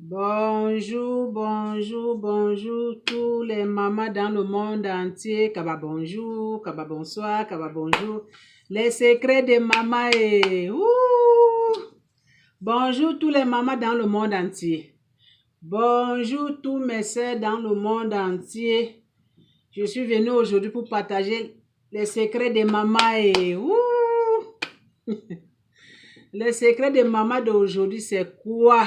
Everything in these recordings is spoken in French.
Bonjour, bonjour, bonjour, tous les mamans dans le monde entier. Kaba bonjour, kaba bonsoir, kaba bonjour. Les secrets de maman et... Bonjour tous les mamans dans le monde entier. Bonjour tous mes soeurs dans le monde entier. Je suis venue aujourd'hui pour partager les secrets de maman et... Le secret de maman d'aujourd'hui, c'est quoi?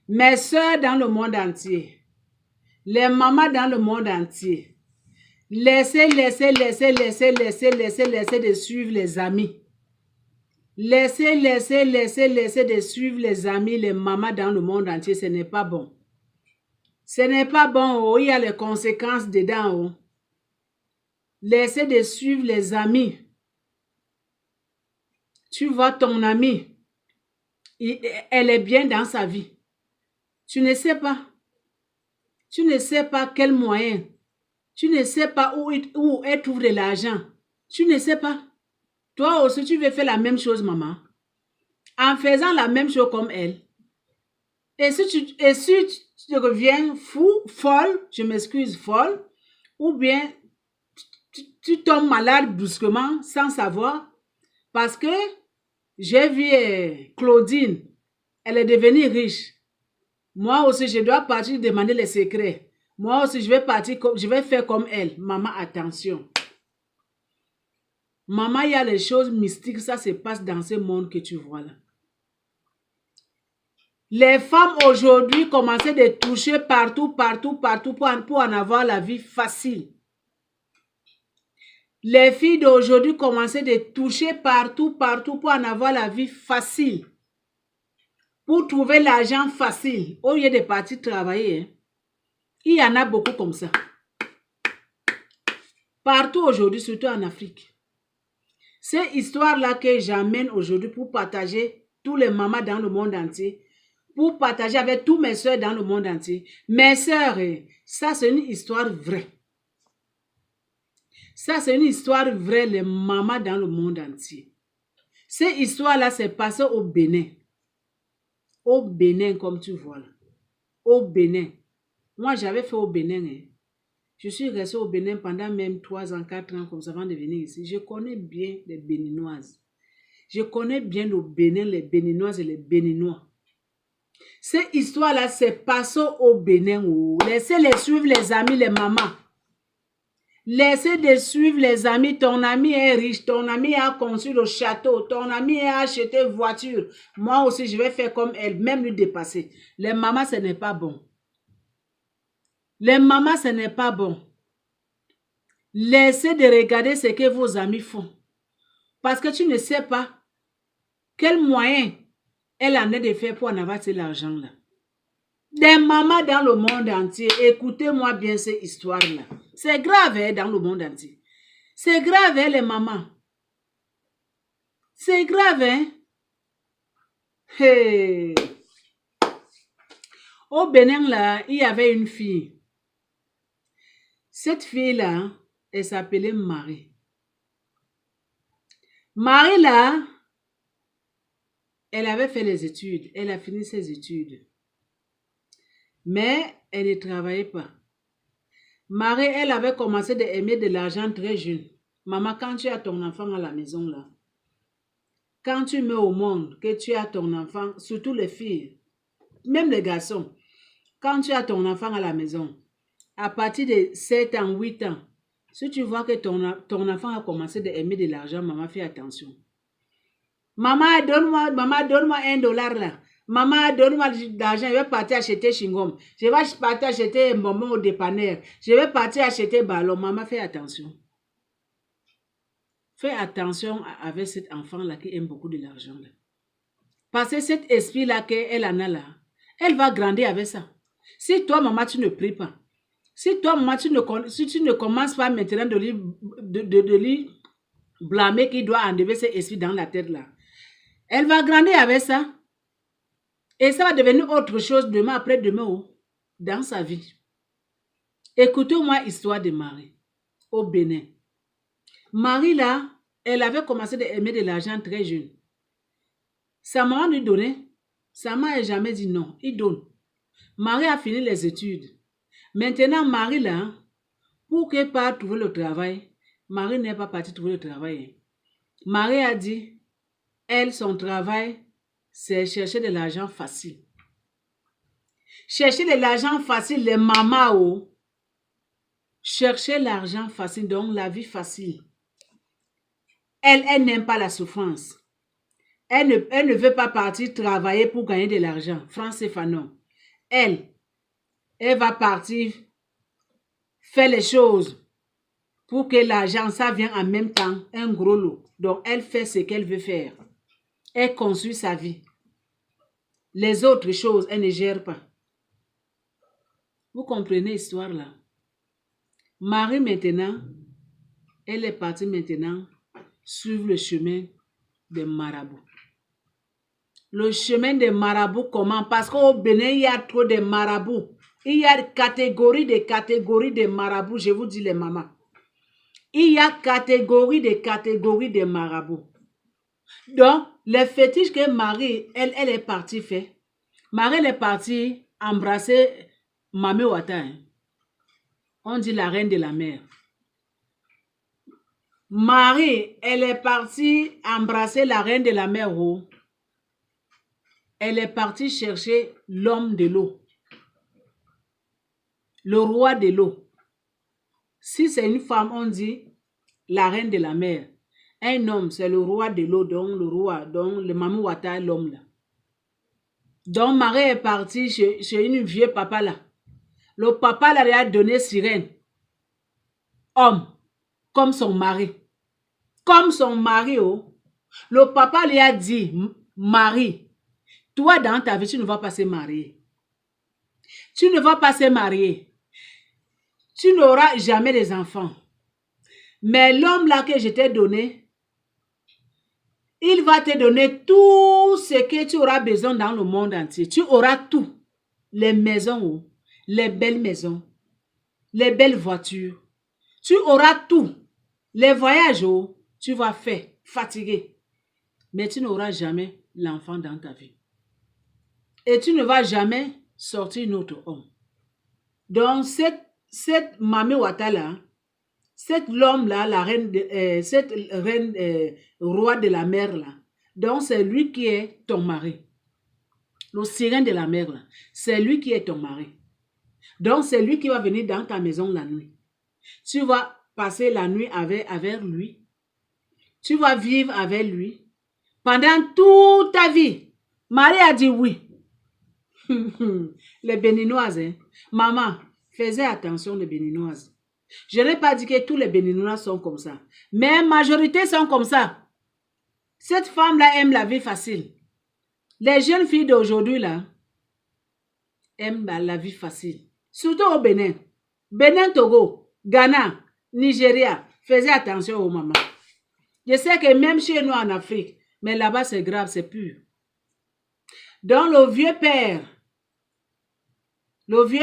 Mes soeurs dans le monde entier, les mamans dans le monde entier, laissez de suivre les amis. Laissez de suivre les amis, les mamans dans le monde entier, ce n'est pas bon. Ce n'est pas bon, oh, il y a les conséquences dedans. Oh. Laissez de suivre les amis. Tu vois ton ami, elle est bien dans sa vie. Tu ne sais pas. Tu ne sais pas quel moyen. Tu ne sais pas où elle trouve de l'argent. Tu ne sais pas. Toi aussi, tu veux faire la même chose, maman. En faisant la même chose comme elle. Et si tu reviens fou, folle, je m'excuse, folle, ou bien tu tombes malade brusquement sans savoir, parce que j'ai vu Claudine, elle est devenue riche. Moi aussi, je dois partir demander les secrets. Moi aussi, je vais faire comme elle. Maman, attention. Maman, il y a les choses mystiques, ça se passe dans ce monde que tu vois là. Les femmes aujourd'hui commencent de toucher partout pour en avoir la vie facile. Les filles d'aujourd'hui commencent de toucher partout pour en avoir la vie facile. Pour trouver l'argent facile, au lieu de partir travailler. Hein. Il y en a beaucoup comme ça. Partout aujourd'hui, surtout en Afrique. C'est histoire-là que j'amène aujourd'hui pour partager tous les mamans dans le monde entier. Pour partager avec tous mes soeurs dans le monde entier. Mes soeurs, ça c'est une histoire vraie. Ça c'est une histoire vraie, les mamans dans le monde entier. Cette histoire-là s'est passée au Bénin. Au Bénin, comme tu vois là. Au Bénin. Moi, j'avais fait au Bénin. Hein. Je suis restée au Bénin pendant même 3 ans, 4 ans comme ça avant de venir ici. Je connais bien les Béninoises. Je connais bien le Bénin, les Béninoises et les Béninois. Cette histoire-là, c'est passé au Bénin. Laissez-les suivre les amis, les mamans. Laissez de suivre les amis. Ton ami est riche. Ton ami a construit le château. Ton ami a acheté une voiture. Moi aussi, je vais faire comme elle, même lui dépasser. Les mamans, ce n'est pas bon. Les mamans, ce n'est pas bon. Laissez de regarder ce que vos amis font. Parce que tu ne sais pas quel moyen elle en est de faire pour en avoir cet argent-là. Des mamans dans le monde entier, écoutez-moi bien cette histoire-là. C'est grave hein, dans le monde entier. C'est grave hein, les mamans. C'est grave hein. Hey. Au Bénin là, il y avait une fille. Cette fille-là, elle s'appelait Marie. Marie là, elle avait fait les études. Elle a fini ses études. Mais elle ne travaillait pas. Marie, elle avait commencé à aimer de l'argent très jeune. Maman, quand tu as ton enfant à la maison là, quand tu mets au monde que tu as ton enfant, surtout les filles, même les garçons, quand tu as ton enfant à la maison, à partir de 7 ans, 8 ans, si tu vois que ton enfant a commencé à aimer de l'argent, maman, fais attention. Maman, donne-moi $1 là. Maman, donne-moi de l'argent, je vais partir acheter chewing-gum. Je vais partir acheter un bonbon au dépanneur. Je vais partir acheter ballon. Maman, fais attention. Fais attention avec cet enfant-là qui aime beaucoup de l'argent. Parce que cet esprit-là qu'elle en a là, elle va grandir avec ça. Si toi, maman, tu ne pries pas, si toi, maman, si tu ne commences pas maintenant de lui blâmer qu'il doit enlever cet esprit dans la tête là, elle va grandir avec ça. Et ça va devenir autre chose demain après demain dans sa vie. Écoutez-moi l'histoire de Marie au Bénin. Marie là, elle avait commencé à aimer de l'argent très jeune. Sa maman lui donnait Sa mère n'a jamais dit non. Il donne. Marie a fini les études. Maintenant, Marie, là, pour qu'elle parte trouver le travail, Marie n'est pas partie trouver le travail. Marie a dit, elle, son travail, c'est chercher de l'argent facile. Chercher de l'argent facile, les mamans, oh. Chercher l'argent facile, donc la vie facile. Elle n'aime pas la souffrance. Elle ne veut pas partir travailler pour gagner de l'argent. Franc CFA, non. Elle va partir faire les choses pour que l'argent, ça vienne en même temps, un gros lot. Donc, elle fait ce qu'elle veut faire. Elle construit sa vie. Les autres choses, elle ne gère pas. Vous comprenez l'histoire là? Marie maintenant, elle est partie maintenant suivre le chemin des marabouts. Le chemin des marabouts, comment? Parce qu'au Bénin, il y a trop de marabouts. Il y a catégorie de marabouts, je vous dis les mamans. Il y a catégorie de marabouts. Donc, les fétiches que Marie, elle est partie faire. Marie, elle est partie embrasser Mame Wata. Hein. On dit la reine de la mer. Marie, elle est partie embrasser la reine de la mer. Oh. Elle est partie chercher l'homme de l'eau. Le roi de l'eau. Si c'est une femme, on dit la reine de la mer. Un homme, c'est le roi de l'eau, donc le roi, donc le Mame Wata est l'homme là. Donc Marie est partie chez une vieux papa là. Le papa là lui a donné sirène. Homme, comme son mari. Comme son mari, oh. Le papa lui a dit, Marie, toi dans ta vie, tu ne vas pas se marier. Tu ne vas pas se marier. Tu n'auras jamais des enfants. Mais l'homme là que je t'ai donné, il va te donner tout ce que tu auras besoin dans le monde entier. Tu auras tout. Les maisons, les belles maisons, les belles voitures. Tu auras tout. Les voyages, tu vas faire, fatigué. Mais tu n'auras jamais l'enfant dans ta vie. Et tu ne vas jamais sortir un autre homme. Donc, cette Mame Wata là, cette l'homme là, la reine, cette reine, roi de la mer là, donc c'est lui qui est ton mari. Le sirène de la mer là, c'est lui qui est ton mari. Donc c'est lui qui va venir dans ta maison la nuit. Tu vas passer la nuit avec lui. Tu vas vivre avec lui pendant toute ta vie. Marie a dit oui. Les Béninoises, hein? Maman, faisais attention les Béninoises. Je n'ai pas dit que tous les Béninois sont comme ça. Mais la majorité sont comme ça. Cette femme-là aime la vie facile. Les jeunes filles d'aujourd'hui, là, aiment la vie facile. Surtout au Bénin. Bénin, Togo, Ghana, Nigeria. Faisez attention aux mamans. Je sais que même chez nous en Afrique, mais là-bas c'est grave, c'est pur. Donc le vieux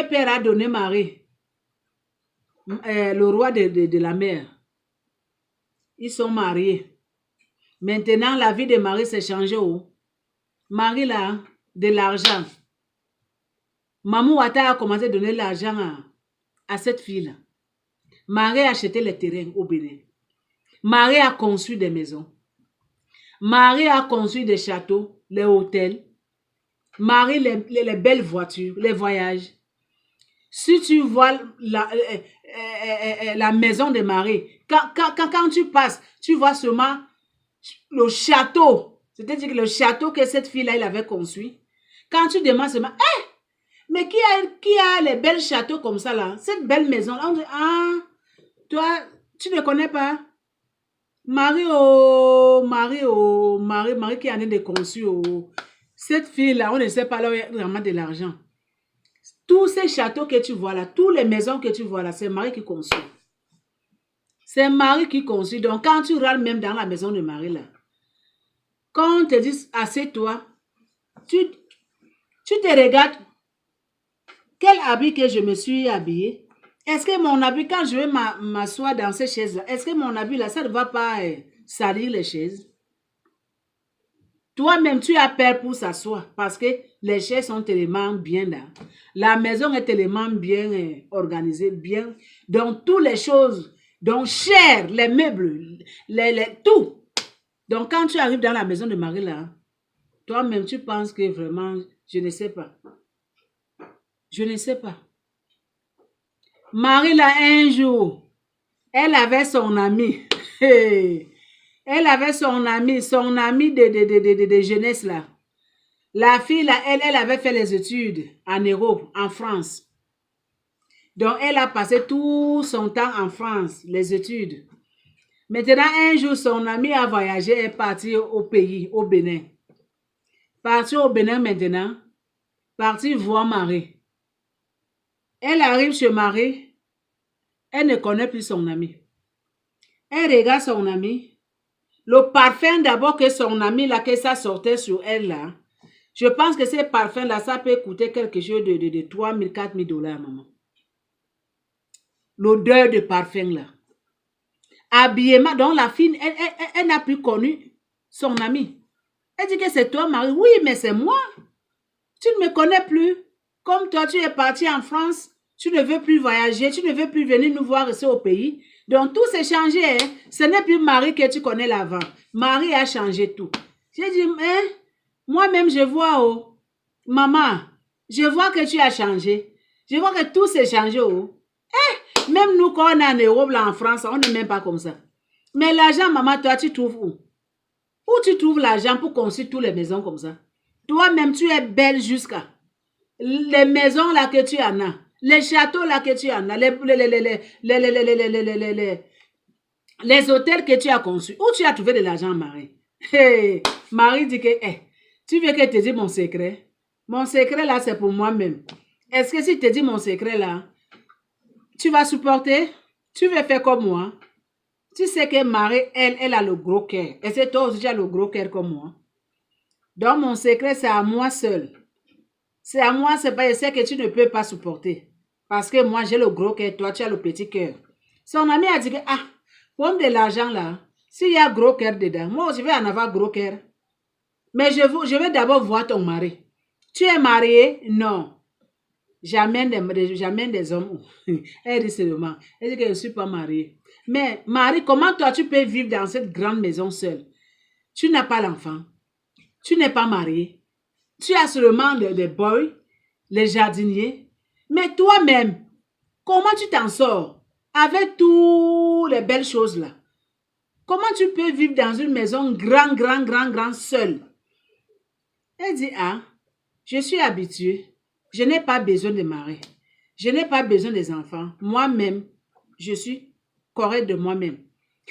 père a donné Marie. Le roi de la mer. Ils sont mariés. Maintenant, la vie de Marie s'est changée. Oh. Marie, là, de l'argent. Mame Wata a commencé à donner l'argent à cette fille-là. Marie a acheté les terrains au Bénin. Marie a construit des maisons. Marie a construit des châteaux, les hôtels. Marie, les belles voitures, les voyages. Si tu vois la maison de Marie, quand tu passes, tu vois seulement le château. C'est-à-dire que le château que cette fille-là, elle avait construit. Quand tu demandes seulement, mais qui a les belles châteaux comme ça là? Cette belle maison-là, on dit, ah, toi, tu ne connais pas? Marie qui en est de construire. Cette fille-là, on ne sait pas là où il y a vraiment de l'argent. Tous ces châteaux que tu vois là, toutes les maisons que tu vois là, c'est Marie qui construit. C'est Marie qui construit. Donc, quand tu rentres même dans la maison de Marie là, quand on te dit, assieds-toi, tu te regardes, quel habit que je me suis habillée? Est-ce que mon habit, quand je vais m'asseoir dans ces chaises là, est-ce que mon habit là, ça ne va pas salir les chaises? Toi-même, tu as peur pour s'asseoir parce que les chaises sont tellement bien là. La maison est tellement bien organisée, bien. Donc, toutes les choses, donc cher, les meubles, tout. Donc, quand tu arrives dans la maison de Marie là, toi-même, tu penses que vraiment, je ne sais pas. Je ne sais pas. Marie là, un jour, elle avait son ami. Elle avait son ami de jeunesse là. La fille là, elle avait fait les études en Europe, en France. Donc, elle a passé tout son temps en France, les études. Maintenant, un jour, son ami a voyagé et est parti au pays, au Bénin. Parti au Bénin maintenant, parti voir Marie. Elle arrive chez Marie, elle ne connaît plus son ami. Elle regarde son ami. Le parfum d'abord que son ami là, que ça sortait sur elle là, je pense que ces parfums-là, ça peut coûter quelque chose de 3 000, 4 000 $, maman. L'odeur de parfum, là. Habillement, donc la fille, elle n'a plus connu son ami. Elle dit que c'est toi, Marie. Oui, mais c'est moi. Tu ne me connais plus. Comme toi, tu es parti en France, tu ne veux plus voyager, tu ne veux plus venir nous voir ici au pays. Donc, tout s'est changé. Hein? Ce n'est plus Marie que tu connais l'avant. Marie a changé tout. J'ai dit, hein? Moi-même, je vois, oh, maman, je vois que tu as changé. Je vois que tout s'est changé, oh. Eh, même nous, quand on est en Europe, là, en France, on n'est même pas comme ça. Mais l'argent, maman, toi, tu trouves où? Où tu trouves l'argent pour construire toutes les maisons comme ça? Toi-même, tu es belle jusqu'à les maisons là que tu en as, les châteaux là que tu en as, les hôtels que tu as conçus. Où tu as trouvé de l'argent, Marie? Hey, Marie dit que, hey, tu veux que je te dise mon secret? Mon secret là, c'est pour moi-même. Est-ce que si je te dis mon secret là, tu vas supporter? Tu veux faire comme moi? Tu sais que Marie, elle a le gros cœur. Et c'est toi aussi, tu as le gros cœur comme moi. Donc, mon secret, c'est à moi seul. C'est à moi, c'est pas, je sais que tu ne peux pas supporter. Parce que moi, j'ai le gros cœur, toi, tu as le petit cœur. Son ami a dit que, ah, comme de l'argent là, s'il y a gros cœur dedans, moi, je vais en avoir gros cœur. Mais je vais d'abord voir ton mari. Tu es marié? Non. Jamais des hommes. Elle dit seulement. Elle dit que je ne suis pas mariée. Mais Marie, comment toi tu peux vivre dans cette grande maison seule? Tu n'as pas l'enfant. Tu n'es pas mariée. Tu as seulement des boys, les jardiniers. Mais toi-même, comment tu t'en sors avec toutes les belles choses là? Comment tu peux vivre dans une maison grand seule? Elle dit, ah, je suis habituée. Je n'ai pas besoin de mari. Je n'ai pas besoin des enfants. Moi-même, je suis correcte de moi-même.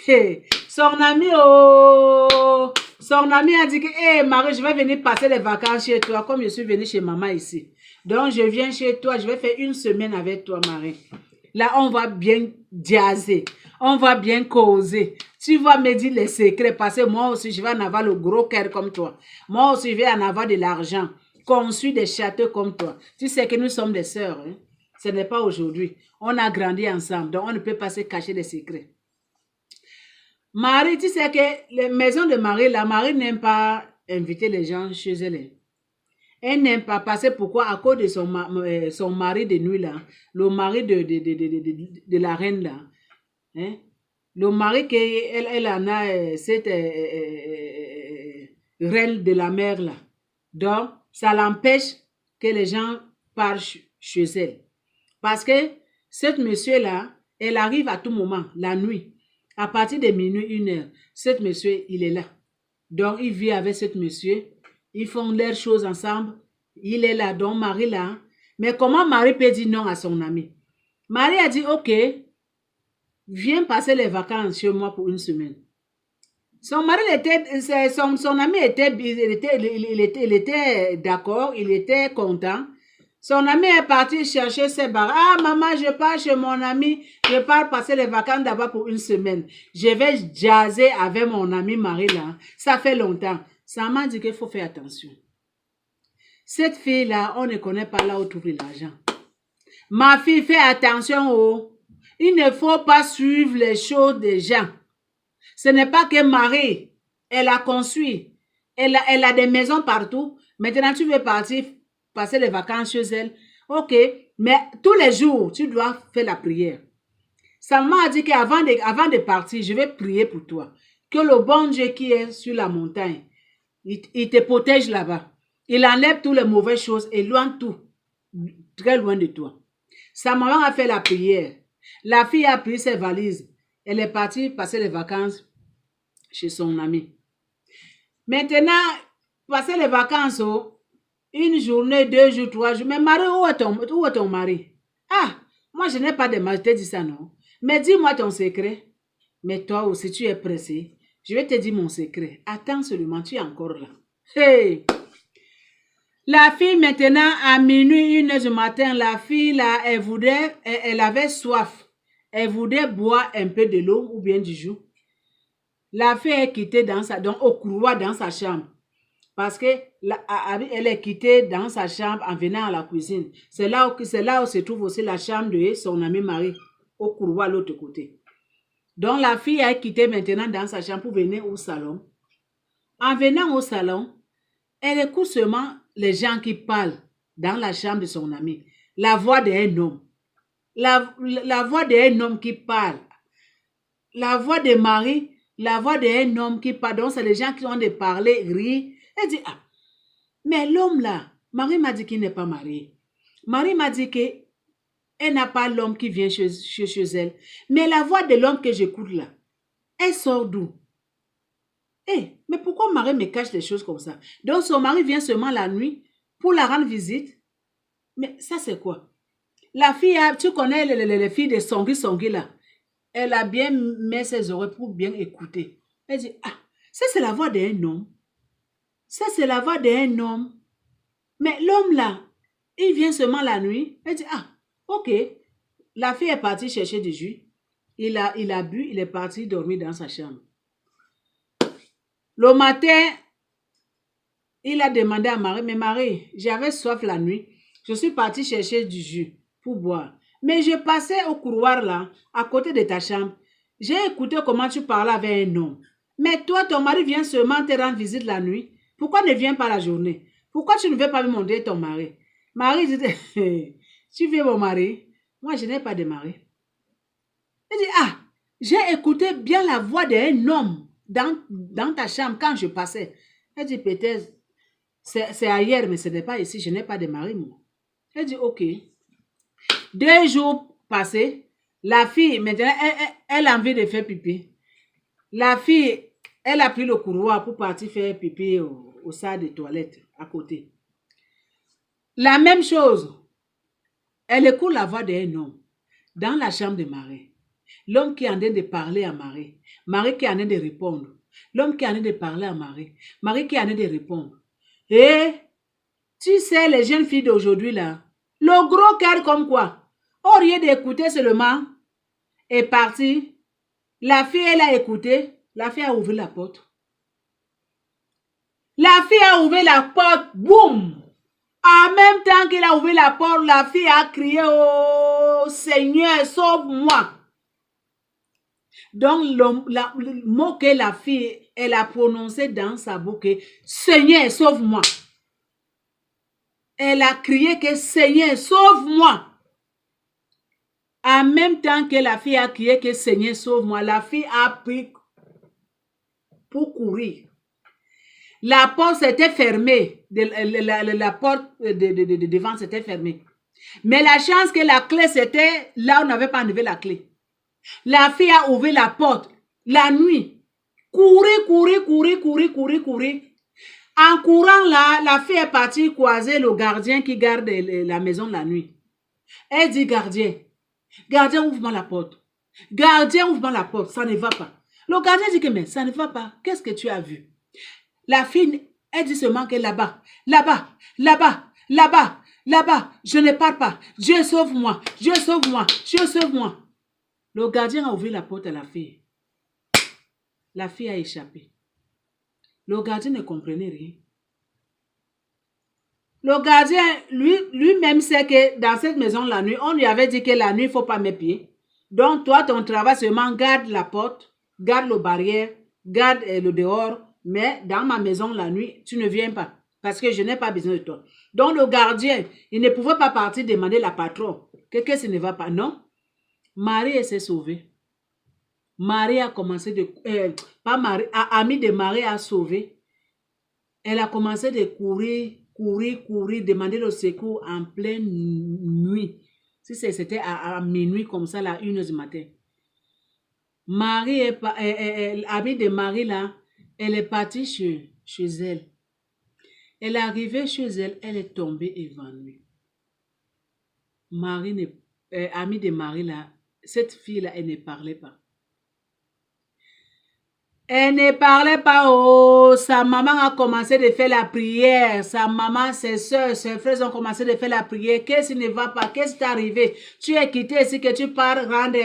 Hey, son ami, oh, son ami a dit que, hey, Marie, je vais venir passer les vacances chez toi, comme je suis venue chez maman ici. Donc, je viens chez toi, je vais faire une semaine avec toi, Marie. Là, on va bien jaser. On va bien causer. Tu vas me dire les secrets, parce que moi aussi, je vais en avoir le gros cœur comme toi. Moi aussi, je vais en avoir de l'argent. Construire des châteaux comme toi. Tu sais que nous sommes des sœurs. Hein? Ce n'est pas aujourd'hui. On a grandi ensemble, donc on ne peut pas se cacher des secrets. Marie, tu sais que les maisons de Marie, la Marie n'aime pas inviter les gens chez elle. Elle n'aime pas passer. Pourquoi? À cause de son mari de nuit là. Le mari de la reine là. Hein? Le mari qu'elle en a, cette reine de la mer là. Donc, ça l'empêche que les gens partent chez elle. Parce que cette monsieur-là, elle arrive à tout moment, la nuit. À partir de minuit, 1h, cet monsieur, il est là. Donc, il vit avec cet monsieur. Ils font leurs choses ensemble. Il est là, donc Marie là. Mais comment Marie peut dire non à son ami? Marie a dit, ok, viens passer les vacances chez moi pour une semaine. Son mari était, son ami était, il était d'accord, il était content. Son ami est parti chercher ses barres. Ah, maman, je pars chez mon ami. Je pars passer les vacances d'abord pour une semaine. Je vais jaser avec mon ami Marie là. Ça fait longtemps. Ça m'a dit qu'il faut faire attention. Cette fille-là, on ne connaît pas là où trouver l'argent. Ma fille, fais attention. Oh. Il ne faut pas suivre les choses des gens. Ce n'est pas que Marie, elle a construit Elle a des maisons partout. Maintenant, tu veux partir passer les vacances chez elle. Ok, mais tous les jours, tu dois faire la prière. Sa maman a dit qu'avant de partir, je vais prier pour toi. Que le bon Dieu qui est sur la montagne, il te protège là-bas. Il enlève toutes les mauvaises choses, éloigne tout, très loin de toi. Sa maman a fait la prière. La fille a pris ses valises. Elle est partie passer les vacances chez son ami. Maintenant, passer les vacances, une journée, 2 jours, 3 jours. Mais Marie, où est ton mari? Ah, moi je n'ai pas de mari, je t'ai dit ça, non? Mais dis-moi ton secret. Mais toi aussi, tu es pressé. Je vais te dire mon secret. Attends seulement, tu es encore là. Hey! La fille maintenant, à minuit, 1 heure du matin, la fille là, elle avait soif. Elle voulait boire un peu de l'eau ou bien du jus. La fille est quittée donc au couloir dans sa chambre. Parce que elle est quittée dans sa chambre en venant à la cuisine. C'est là où se trouve aussi la chambre de son ami Marie, au couloir à l'autre côté. Donc la fille est quittée maintenant dans sa chambre pour venir au salon. En venant au salon, elle écoute seulement les gens qui parlent dans la chambre de son ami. La voix d'un homme. La voix d'un homme qui parle. La voix de Marie, la voix d'un homme qui parle. Donc c'est les gens qui ont de parler, rire. Elle dit, ah, mais l'homme là, Marie m'a dit qu'il n'est pas marié. Marie m'a dit qu'elle n'a pas l'homme qui vient chez elle. Mais la voix de l'homme que j'écoute là, elle sort d'où? Eh, mais pourquoi Marie me cache les choses comme ça? Donc son mari vient seulement la nuit pour la rendre visite. Mais ça c'est quoi? La fille, tu connais les filles de Songui là. Elle a bien mis ses oreilles pour bien écouter. Elle dit, ah, ça c'est la voix d'un homme. Ça, c'est la voix d'un homme. Mais l'homme là, il vient seulement la nuit. Elle dit, ah, ok. La fille est partie chercher du jus. Il a bu, il est parti dormir dans sa chambre. Le matin, il a demandé à Marie, mais Marie, j'avais soif la nuit. Je suis partie chercher du jus pour boire. Mais je passais au couloir là, à côté de ta chambre. J'ai écouté comment tu parlais avec un homme. Mais toi, ton mari vient seulement te rendre visite la nuit. Pourquoi ne viens pas la journée? Pourquoi tu ne veux pas me montrer ton mari? Marie dit, tu veux mon mari? Moi, je n'ai pas de mari. Elle dit, ah, j'ai écouté bien la voix d'un homme dans ta chambre quand je passais. Elle dit, peut-être, c'est ailleurs, mais ce n'est pas ici, je n'ai pas de mari, moi. Elle dit, ok. 2 jours passés, la fille, maintenant, elle a envie de faire pipi. La fille, elle a pris le couloir pour partir faire pipi au salle de toilette à côté. La même chose. Elle écoute la voix d'un homme dans la chambre de Marie. L'homme qui est en train de parler à Marie. Marie qui est en train de répondre. L'homme qui est en train de parler à Marie. Marie qui est en train de répondre. Et tu sais, les jeunes filles d'aujourd'hui là, le gros cœur comme quoi, au lieu d'écouter seulement, est parti. La fille, elle a écouté. La fille a ouvert la porte. La fille a ouvert la porte. Boum! En même temps qu'il a ouvert la porte, la fille a crié, oh Seigneur, sauve-moi. Donc, le mot que la fille, elle a prononcé dans sa bouche, Seigneur, sauve-moi. Elle a crié que Seigneur, sauve-moi. En même temps que la fille a crié que Seigneur, sauve-moi, la fille a pris pour courir. La porte s'était fermée. La porte de devant s'était fermée. Mais la chance que la clé c'était là où on n'avait pas enlevé la clé. La fille a ouvert la porte la nuit. Courir. En courant là, la fille est partie croiser le gardien qui garde la maison la nuit. Elle dit, gardien, ouvre-moi la porte. Gardien, ouvre-moi la porte, ça ne va pas. Le gardien dit que, mais ça ne va pas. Qu'est-ce que tu as vu? La fille, elle dit seulement que là-bas, je ne pars pas. Dieu sauve-moi. Le gardien a ouvert la porte à la fille. La fille a échappé. Le gardien ne comprenait rien. Le gardien, lui-même sait que dans cette maison la nuit, on lui avait dit que la nuit, il ne faut pas mettre pied. Donc, toi, ton travail seulement garde la porte, garde le barrière, garde le dehors, Mais dans ma maison, la nuit, tu ne viens pas. Parce que je n'ai pas besoin de toi. Donc, le gardien, il ne pouvait pas partir demander la patronne. Qu'est-ce qui ne va pas? Non. Marie s'est sauvée. Marie a commencé de... pas Marie, ami de Marie a sauvé. Elle a commencé de courir, demander le secours en pleine nuit. Si c'était à minuit comme ça, à 1h du matin. Marie, amie de Marie là, elle est partie chez elle. Elle est arrivée chez elle, elle est tombée évanouie. Marie, amie de Marie là, cette fille-là, elle ne parlait pas. Elle ne parlait pas, oh, sa maman a commencé de faire la prière, sa maman, ses soeurs, ses frères ont commencé de faire la prière. Qu'est-ce qui ne va pas? Qu'est-ce qui t'est arrivé? Tu es quitté ici que tu pars rendre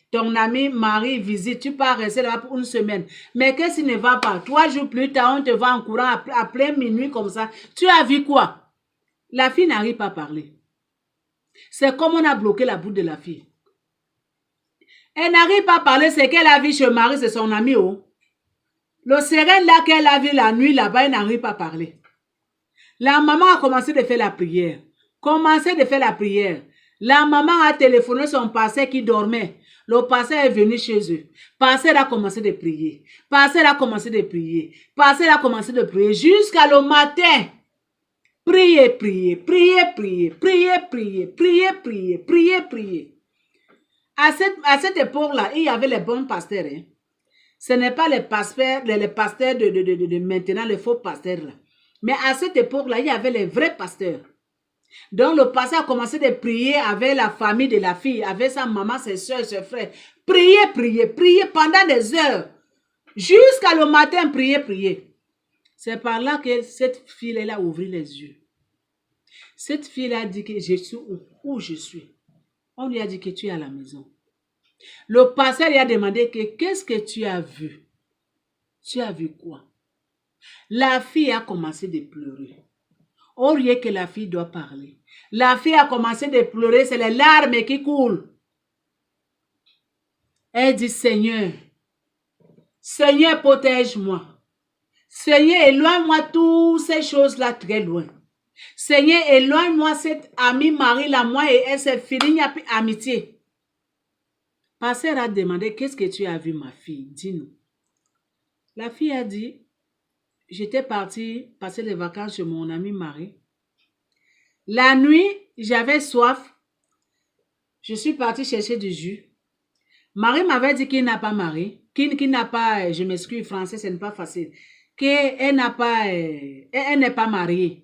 ton ami Marie visite, tu pars rester là pour une semaine. Mais qu'est-ce qui ne va pas? 3 jours plus tard, on te va en courant à plein minuit comme ça. Tu as vu quoi? La fille n'arrive pas à parler. C'est comme on a bloqué la bouche de la fille. Elle n'arrive pas à parler, c'est qu'elle a vu chez Marie, c'est son ami, oh. Le serein là qu'elle a vu la nuit là-bas, elle n'arrive pas à parler. La maman a commencé de faire la prière. La maman a téléphoné son pasteur qui dormait. Le pasteur est venu chez eux. Pasteur a commencé de prier. Jusqu'à le matin. Prier. À cette époque-là, il y avait les bons pasteurs. Hein. Ce n'est pas les pasteurs de maintenant, les faux pasteurs. Là. Mais à cette époque-là, il y avait les vrais pasteurs. Donc le pasteur a commencé de prier avec la famille de la fille, avec sa maman, ses soeurs, ses frères. Prier pendant des heures. Jusqu'à le matin, prier. C'est par là que cette fille elle a ouvert les yeux. Cette fille a dit que je suis où je suis. On lui a dit que tu es à la maison. Le pasteur lui a demandé que qu'est-ce que tu as vu? Tu as vu quoi? La fille a commencé de pleurer. Au lieu que la fille doit parler. La fille a commencé de pleurer, c'est les larmes qui coulent. Elle dit, Seigneur, protège-moi. Seigneur, éloigne-moi toutes ces choses-là très loin. Seigneur, éloigne-moi cette amie Marie-là, moi et elle, c'est fini, il n'y a plus amitié. Pasteur a demandé, qu'est-ce que tu as vu, ma fille? Dis-nous. La fille a dit, j'étais partie passer les vacances chez mon amie Marie. La nuit, j'avais soif. Je suis partie chercher du jus. Marie m'avait dit qu'il n'a pas marié. Qu'il n'a pas, je m'excuse, français, ce n'est pas facile. Qu'elle n'a pas, elle n'est pas mariée.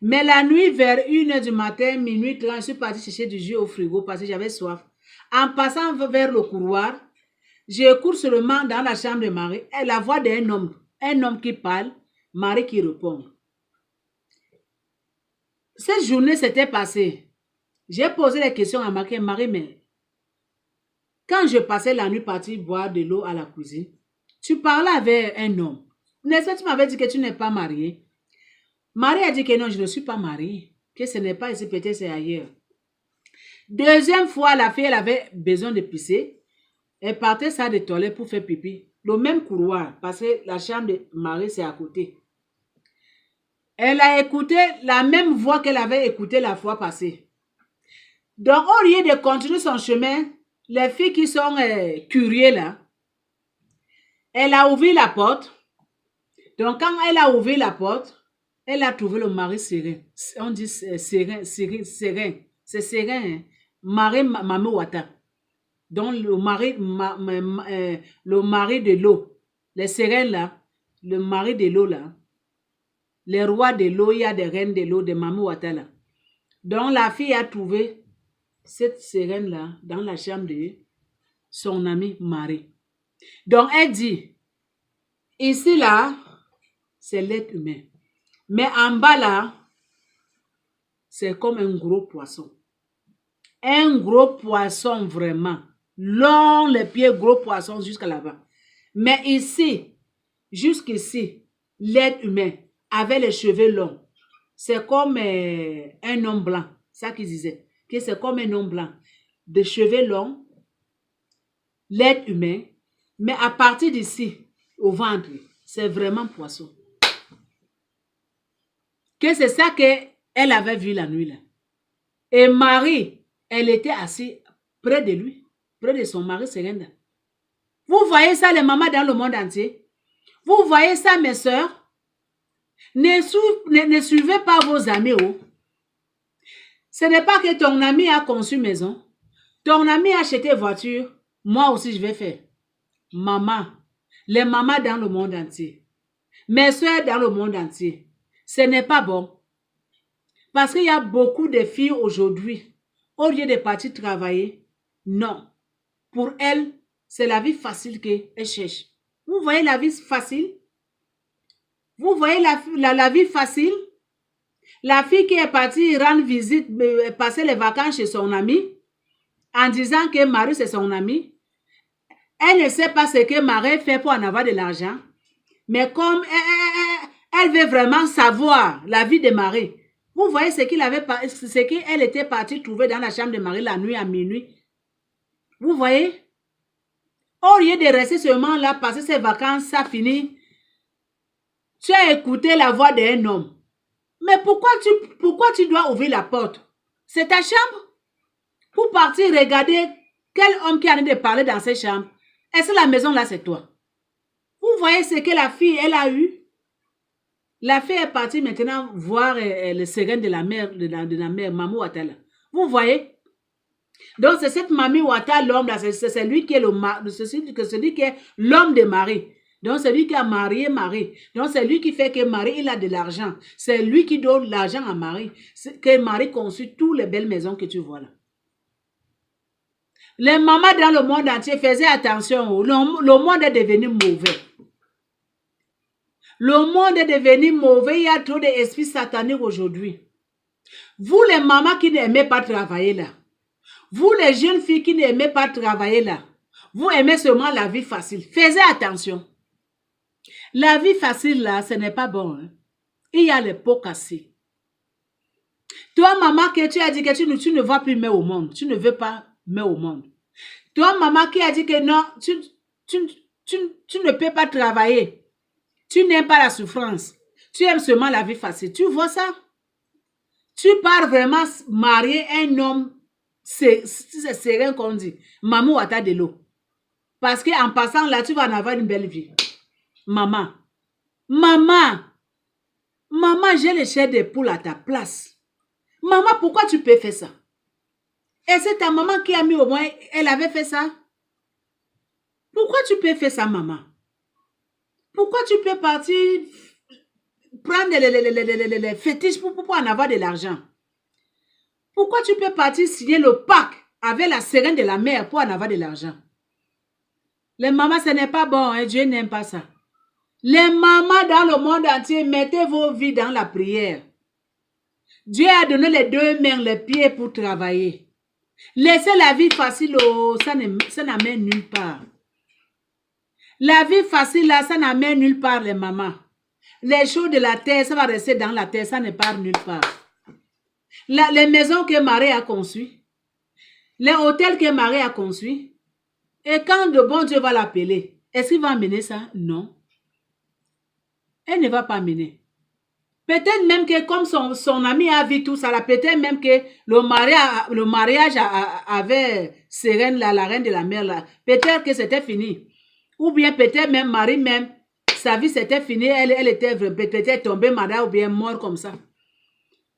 Mais la nuit, vers 1h du matin, minuit 30, je suis partie chercher du jus au frigo parce que j'avais soif. En passant vers le couloir, j'écoute seulement dans la chambre de Marie la voix d'un homme. Un homme qui parle, Marie qui répond. Cette journée s'était passée. J'ai posé des questions à Marie. Marie, mais quand je passais la nuit partir boire de l'eau à la cuisine, tu parlais avec un homme. N'est-ce pas, tu m'avais dit que tu n'es pas mariée? Marie a dit que non, je ne suis pas mariée. Que ce n'est pas ici, peut-être c'est ailleurs. Deuxième fois, la fille, elle avait besoin de pisser. Elle partait ça de toilette pour faire pipi. Le même couloir, parce que la chambre de Marie, c'est à côté. Elle a écouté la même voix qu'elle avait écoutée la fois passée. Donc, au lieu de continuer son chemin, les filles qui sont curieuses là, elle a ouvert la porte. Donc, quand elle a ouvert la porte, elle a trouvé le mari serein. On dit serein. C'est serein. Hein? Marie Mamou Wata. Donc, le mari de l'eau. Les sereins là, le mari de l'eau là. Les rois de l'eau, il y a des reines de l'eau, de Mamou Wata là. Donc, la fille a trouvé cette sereine là dans la chambre de son amie Marie. Donc, elle dit, ici là, c'est l'être humain. Mais en bas là, c'est comme un gros poisson. Un gros poisson vraiment. Long les pieds, gros poisson jusqu'à là-bas. Mais ici, jusqu'ici, l'être humain avait les cheveux longs. C'est comme un homme blanc. Ça qu'ils disaient. Que c'est comme un homme blanc. Des cheveux longs, l'être humain. Mais à partir d'ici, au ventre, C'est vraiment poisson. Que c'est ça qu'elle avait vu la nuit là. Et Marie, elle était assise près de lui, près de son mari Serenda. Vous voyez ça, les mamans dans le monde entier? Vous voyez ça, mes soeurs? Ne suivez pas vos amis. Oh. Ce n'est pas que ton ami a conçu maison. Ton ami a acheté voiture. Moi aussi, je vais faire. Maman, les mamans dans le monde entier, mes soeurs dans le monde entier, ce n'est pas bon. Parce qu'il y a beaucoup de filles aujourd'hui, au lieu de partir travailler, non. Pour elles, c'est la vie facile qu'elles cherchent. Vous voyez la vie facile? Vous voyez la vie facile? La fille qui est partie rendre visite, passer les vacances chez son ami, en disant que Marie c'est son ami, elle ne sait pas ce que Marie fait pour en avoir de l'argent, mais comme elle veut vraiment savoir la vie de Marie. Vous voyez ce qu'elle était partie trouver dans la chambre de Marie la nuit à minuit. Vous voyez? Au lieu de rester seulement là, passer ses vacances, ça finit. Tu as écouté la voix d'un homme. Mais pourquoi tu dois ouvrir la porte? C'est ta chambre? Pour partir regarder quel homme qui a de parler dans cette chambre. Est-ce que la maison là c'est toi? Vous voyez ce que la fille elle a eu? La fille est partie maintenant voir le sirène de la mère, de la mère, Mamie Ouattara. Vous voyez? Donc c'est cette Mamie Ouattara, l'homme là, c'est lui qui est celui qui est l'homme de Marie. Donc c'est lui qui a marié Marie. Donc c'est lui qui fait que Marie il a de l'argent. C'est lui qui donne l'argent à Marie. Que Marie construit toutes les belles maisons que tu vois là. Les mamans dans le monde entier faisaient attention. Le monde est devenu mauvais. Le monde est devenu mauvais. Il y a trop d'esprits sataniques aujourd'hui. Vous les mamans qui n'aimez pas travailler là. Vous les jeunes filles qui n'aimez pas travailler là. Vous aimez seulement la vie facile. Faites attention. La vie facile là, ce n'est pas bon. Hein? Il y a les pots cassés. Toi maman que tu as dit que tu ne vas plus mettre au monde. Tu ne veux pas mettre au monde. Toi maman qui a dit que non, tu ne peux pas travailler. Tu n'aimes pas la souffrance. Tu aimes seulement la vie facile. Tu vois ça? Tu pars vraiment marier un homme, c'est rien qu'on dit. Mamie Ouattara de l'eau. Parce qu'en passant là, tu vas en avoir une belle vie. Maman. Maman. Maman, j'ai le chair de poule à ta place. Maman, pourquoi tu peux faire ça? Et c'est ta maman qui a mis au moins, elle avait fait ça? Pourquoi tu peux faire ça, maman? Pourquoi tu peux partir prendre les fétiches pour en avoir de l'argent? Pourquoi tu peux partir signer le pacte avec la sirène de la mère pour en avoir de l'argent? Les mamans, ce n'est pas bon, hein? Dieu n'aime pas ça. Les mamans dans le monde entier, mettez vos vies dans la prière. Dieu a donné les deux mains, les pieds pour travailler. Laissez la vie facile, oh, ça n'amène nulle part. La vie facile, là, ça n'amène nulle part, les mamans. Les choses de la terre, ça va rester dans la terre, ça ne part nulle part. Les maisons que Marie a conçues, les hôtels que Marie a conçus, et quand le bon Dieu va l'appeler, est-ce qu'il va amener ça? Non. Elle ne va pas amener. Peut-être même que comme son ami a vu tout ça, peut-être même que le mariage avec Sérène, la reine de la mer, là, peut-être que c'était fini. Ou bien peut-être même Marie même, sa vie c'était fini, elle était peut-être tombée malade ou bien morte comme ça.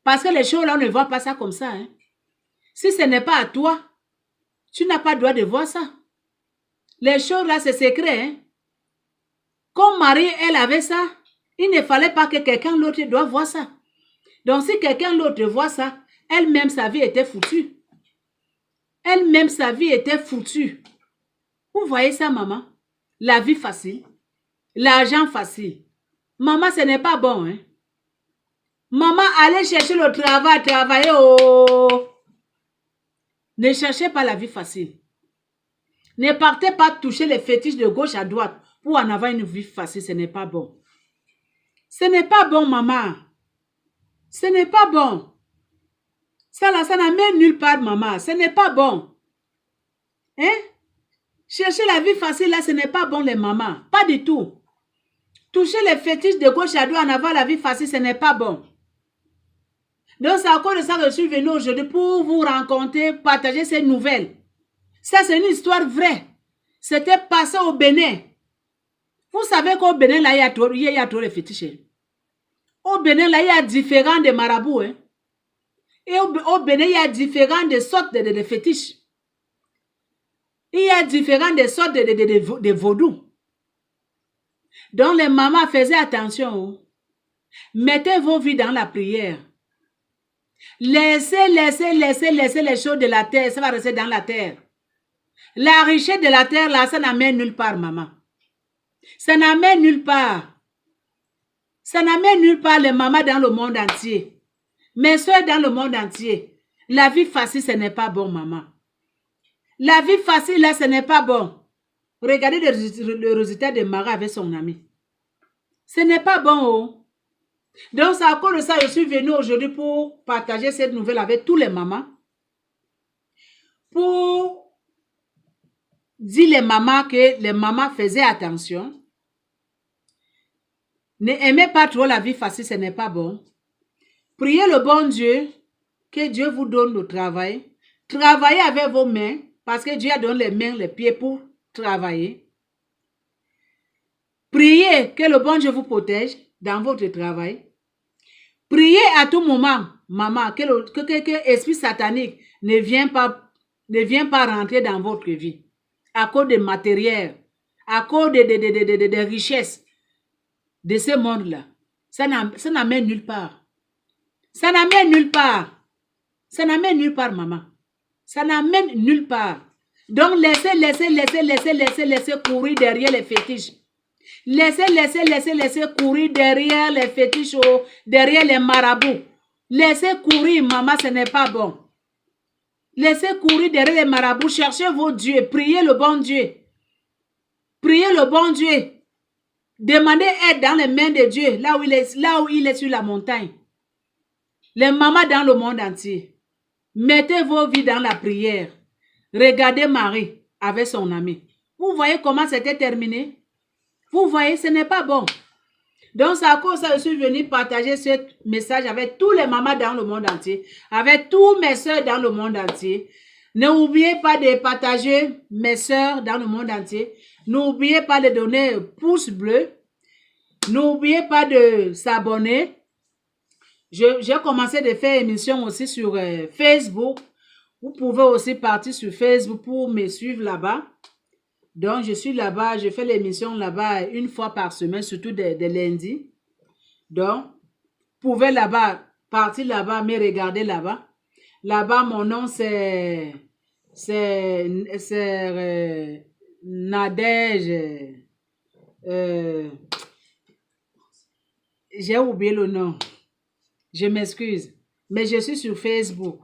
Parce que les choses là, on ne voit pas ça comme ça. Hein. Si ce n'est pas à toi, tu n'as pas le droit de voir ça. Les choses là, c'est secret. Hein. Comme Marie, elle avait ça, il ne fallait pas que quelqu'un d'autre doit voir ça. Donc si quelqu'un d'autre voit ça, elle-même sa vie était foutue. Elle-même sa vie était foutue. Vous voyez ça, maman? La vie facile. L'argent facile. Maman, ce n'est pas bon. Hein? Maman, allez chercher le travail, travailler. Oh. Ne cherchez pas la vie facile. Ne partez pas toucher les fétiches de gauche à droite pour en avoir une vie facile. Ce n'est pas bon. Ce n'est pas bon, maman. Ce n'est pas bon. Ça là, ça n'amène nulle part, maman. Ce n'est pas bon. Hein? Chercher la vie facile, là, ce n'est pas bon, les mamans. Pas du tout. Toucher les fétiches de gauche à droite en avoir la vie facile, ce n'est pas bon. Donc, c'est à cause de ça que je suis venue aujourd'hui pour vous rencontrer, partager ces nouvelles. Ça, c'est une histoire vraie. C'était passé au Bénin. Vous savez qu'au Bénin, là, il y a trop de fétiches. Au Bénin, là, il y a différents de marabouts. Hein. Et au Bénin, il y a différentes sortes de fétiches. Il y a différentes sortes de vaudous. Donc, les mamans, faisaient attention. Mettez vos vies dans la prière. Laissez les choses de la terre. Ça va rester dans la terre. La richesse de la terre, là, ça n'amène nulle part, maman. Ça n'amène nulle part. Ça n'amène nulle part les mamans dans le monde entier. Mes soeurs dans le monde entier. La vie facile, ce n'est pas bon, maman. La vie facile, là, ce n'est pas bon. Regardez le résultat de Marie avec son ami. Ce n'est pas bon, oh. Donc, c'est à cause de ça que je suis venue aujourd'hui pour partager cette nouvelle avec tous les mamans. Pour dire les mamans que les mamans faisaient attention. Ne aimez pas trop la vie facile, ce n'est pas bon. Priez le bon Dieu, que Dieu vous donne le travail. Travaillez avec vos mains, parce que Dieu a donné les mains, les pieds pour travailler. Priez que le bon Dieu vous protège dans votre travail. Priez à tout moment, maman, que l'esprit satanique ne vient pas rentrer dans votre vie. À cause de matériel, à cause de richesses de ce monde-là. Ça n'amène nulle part. Ça n'amène nulle part. Ça n'amène nulle part, maman. Ça n'amène nulle part. Donc, laissez courir derrière les fétiches. Laissez courir derrière les fétiches, derrière les marabouts. Laissez courir, maman, ce n'est pas bon. Laissez courir derrière les marabouts. Cherchez vos dieux. Priez le bon Dieu. Priez le bon Dieu. Demandez aide dans les mains de Dieu, là où il est sur la montagne. Les mamans dans le monde entier. Mettez vos vies dans la prière. Regardez Marie avec son ami. Vous voyez comment c'était terminé? Vous voyez, ce n'est pas bon. Donc, c'est à cause de ça que je suis venue partager ce message avec tous les mamans dans le monde entier, avec tous mes soeurs dans le monde entier. N'oubliez pas de partager mes soeurs dans le monde entier. N'oubliez pas de donner pouce bleu. N'oubliez pas de s'abonner. J'ai commencé de faire émission aussi sur Facebook. Vous pouvez aussi partir sur Facebook pour me suivre là-bas. Donc, je suis là-bas, je fais l'émission là-bas une fois par semaine, surtout des lundis. Donc, vous pouvez là-bas, partir là-bas, me regarder là-bas. Là-bas, mon nom, c'est Nadège. J'ai oublié le nom. Je m'excuse. Mais je suis sur Facebook.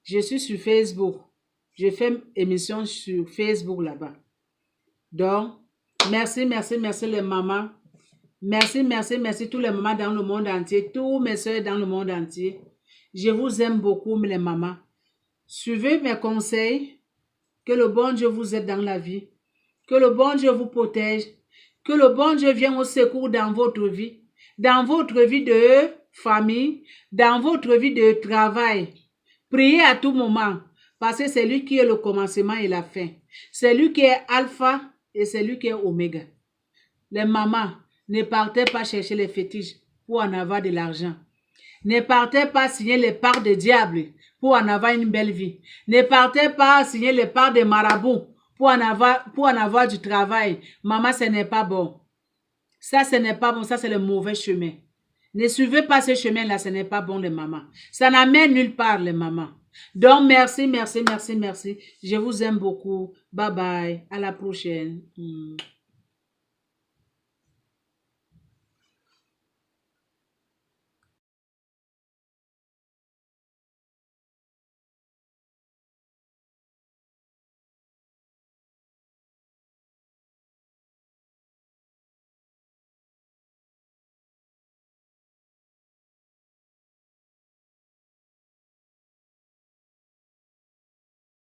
Je suis sur Facebook. Je fais émission sur Facebook là-bas. Donc, merci les mamans. Merci tous les mamans dans le monde entier. Tous mes soeurs dans le monde entier. Je vous aime beaucoup, les mamans. Suivez mes conseils. Que le bon Dieu vous aide dans la vie. Que le bon Dieu vous protège. Que le bon Dieu vienne au secours dans votre vie. Dans votre vie de famille. Dans votre vie de travail. Priez à tout moment. Parce que c'est lui qui est le commencement et la fin. C'est lui qui est alpha et c'est lui qui est oméga. Les mamans, ne partez pas chercher les fétiches pour en avoir de l'argent. Ne partez pas signer les parts de diable pour en avoir une belle vie. Ne partez pas signer les parts de marabouts pour en avoir du travail. Maman, ce n'est pas bon. Ça, ce n'est pas bon. Ça, c'est le mauvais chemin. Ne suivez pas ce chemin-là. Ce n'est pas bon, les mamans. Ça n'amène nulle part, les mamans. Donc, merci. Je vous aime beaucoup. Bye bye. À la prochaine.